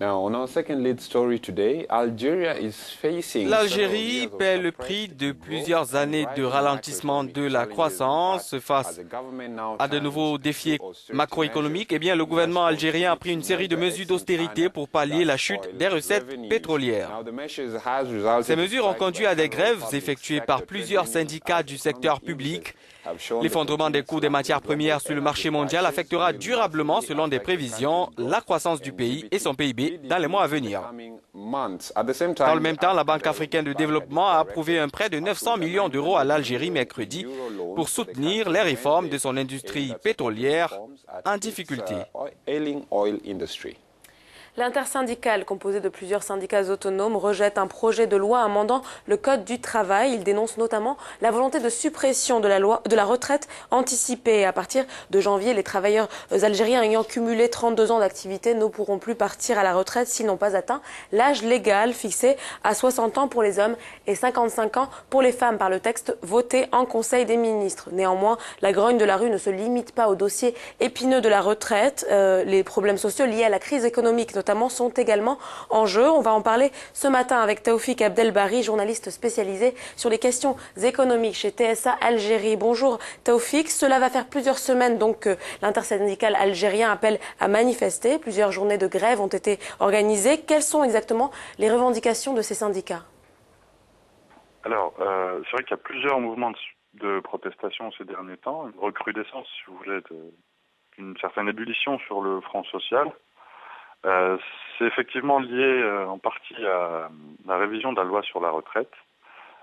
L'Algérie paie le prix de plusieurs années de ralentissement de la croissance face à de nouveaux défis macroéconomiques. Eh bien, le gouvernement algérien a pris une série de mesures d'austérité pour pallier la chute des recettes pétrolières. Ces mesures ont conduit à des grèves effectuées par plusieurs syndicats du secteur public. L'effondrement des coûts des matières premières sur le marché mondial affectera durablement, selon des prévisions, la croissance du pays et son PIB dans les mois à venir. Dans le même temps, la Banque africaine de développement a approuvé un prêt de 900 millions d'euros à l'Algérie mercredi pour soutenir les réformes de son industrie pétrolière en difficulté. L'intersyndicale, composée de plusieurs syndicats autonomes, rejette un projet de loi amendant le Code du travail. Il dénonce notamment la volonté de suppression de la retraite anticipée. À partir de janvier, les travailleurs algériens ayant cumulé 32 ans d'activité ne pourront plus partir à la retraite s'ils n'ont pas atteint l'âge légal fixé à 60 ans pour les hommes et 55 ans pour les femmes par le texte voté en Conseil des ministres. Néanmoins, la grogne de la rue ne se limite pas au dossier épineux de la retraite. Les problèmes sociaux liés à la crise économique notamment sont également en jeu. On va en parler ce matin avec Taoufik Abdelbari, journaliste spécialisé sur les questions économiques chez TSA Algérie. Bonjour Taoufik, cela va faire plusieurs semaines donc que l'intersyndical algérien appelle à manifester. Plusieurs journées de grève ont été organisées. Quelles sont exactement les revendications de ces syndicats? Alors, c'est vrai qu'il y a plusieurs mouvements de protestation ces derniers temps, une recrudescence, si vous voulez, d'une certaine ébullition sur le front social. C'est effectivement lié en partie à la révision de la loi sur la retraite.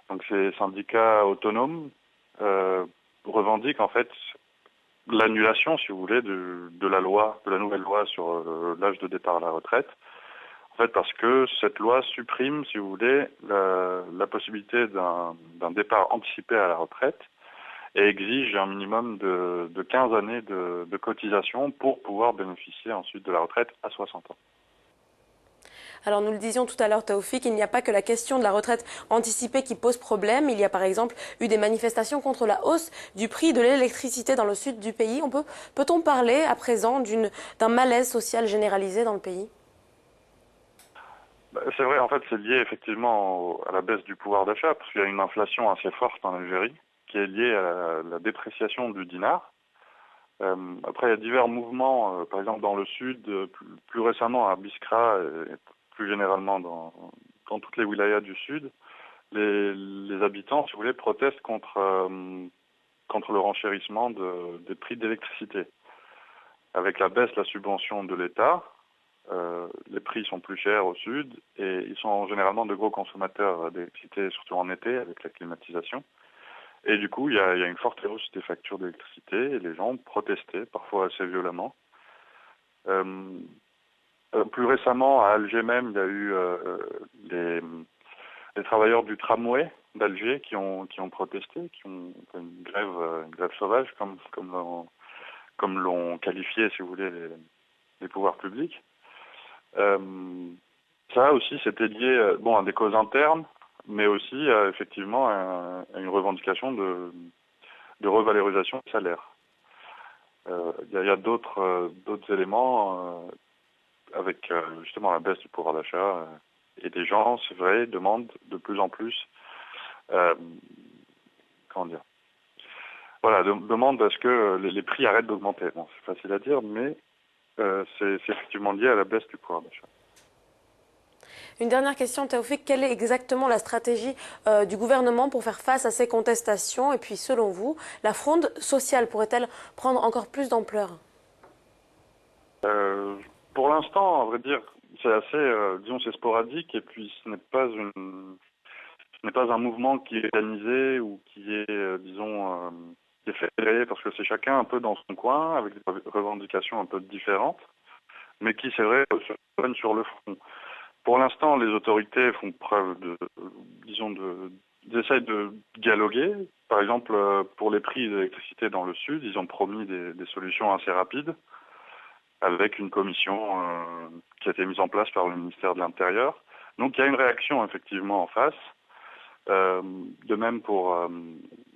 Donc ces syndicats autonomes revendiquent en fait l'annulation, si vous voulez, de la loi, de la nouvelle loi sur l'âge de départ à la retraite. En fait, parce que cette loi supprime, si vous voulez, la possibilité d'un départ anticipé à la retraite et exige un minimum de 15 années de cotisation pour pouvoir bénéficier ensuite de la retraite à 60 ans. Alors nous le disions tout à l'heure Taoufik, il n'y a pas que la question de la retraite anticipée qui pose problème. Il y a par exemple eu des manifestations contre la hausse du prix de l'électricité dans le sud du pays. Peut-on parler à présent d'un malaise social généralisé dans le pays? C'est vrai, en fait, c'est lié effectivement à la baisse du pouvoir d'achat, parce qu'il y a une inflation assez forte en Algérie, qui est liée à la dépréciation du dinar. Après, il y a divers mouvements, par exemple dans le sud, plus récemment à Biskra, et plus généralement dans toutes les wilayas du sud, les habitants, si vous voulez, protestent contre le renchérissement des prix d'électricité. Avec la baisse de la subvention de l'État, les prix sont plus chers au sud et ils sont généralement de gros consommateurs d'électricité, surtout en été avec la climatisation. Et du coup, il y a une forte hausse des factures d'électricité et les gens protestaient, parfois assez violemment. Plus récemment, à Alger même, il y a eu les travailleurs du tramway d'Alger qui ont protesté, qui ont fait une grève sauvage, comme l'ont qualifié, si vous voulez, les pouvoirs publics. Ça aussi, c'était lié à des causes internes, mais aussi effectivement à une revendication de revalorisation des salaires. Il y a d'autres éléments avec justement la baisse du pouvoir d'achat et des gens, c'est vrai, demandent de plus en plus, comment dire, voilà, demandent à ce que les prix arrêtent d'augmenter. Bon, c'est facile à dire, mais c'est effectivement lié à la baisse du pouvoir d'achat. Une dernière question, Taoufik, quelle est exactement la stratégie du gouvernement pour faire face à ces contestations? Et puis, selon vous, la fronde sociale pourrait-elle prendre encore plus d'ampleur? Pour l'instant, à vrai dire, c'est assez, disons, c'est sporadique, et puis ce n'est pas un mouvement qui est organisé ou qui est, disons, qui est fédéré, parce que c'est chacun un peu dans son coin, avec des revendications un peu différentes, mais qui, c'est vrai, se prennent sur le front. Pour l'instant, les autorités font preuve d'essayer de dialoguer. Par exemple, pour les prix d'électricité dans le sud, ils ont promis des solutions assez rapides, avec une commission qui a été mise en place par le ministère de l'Intérieur. Donc il y a une réaction effectivement en face. De même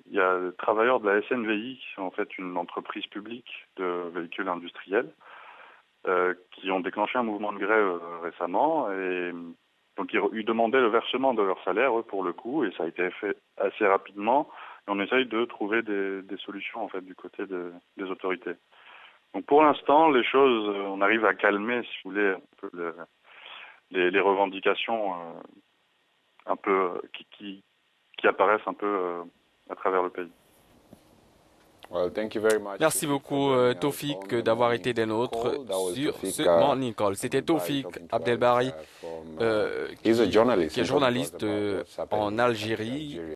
il y a les travailleurs de la SNVI, qui sont en fait une entreprise publique de véhicules industriels, qui ont déclenché un mouvement de grève récemment. Et donc ils demandaient le versement de leur salaire, eux, pour le coup, et ça a été fait assez rapidement. Et on essaye de trouver des solutions en fait du côté des autorités. Donc pour l'instant, les choses, on arrive à calmer, si vous voulez, un peu les revendications un peu qui apparaissent un peu à travers le pays. Merci beaucoup, Taufik, d'avoir été des nôtres sur ce Morning Call. C'était Taufik Abdelbari, qui est journaliste en Algérie.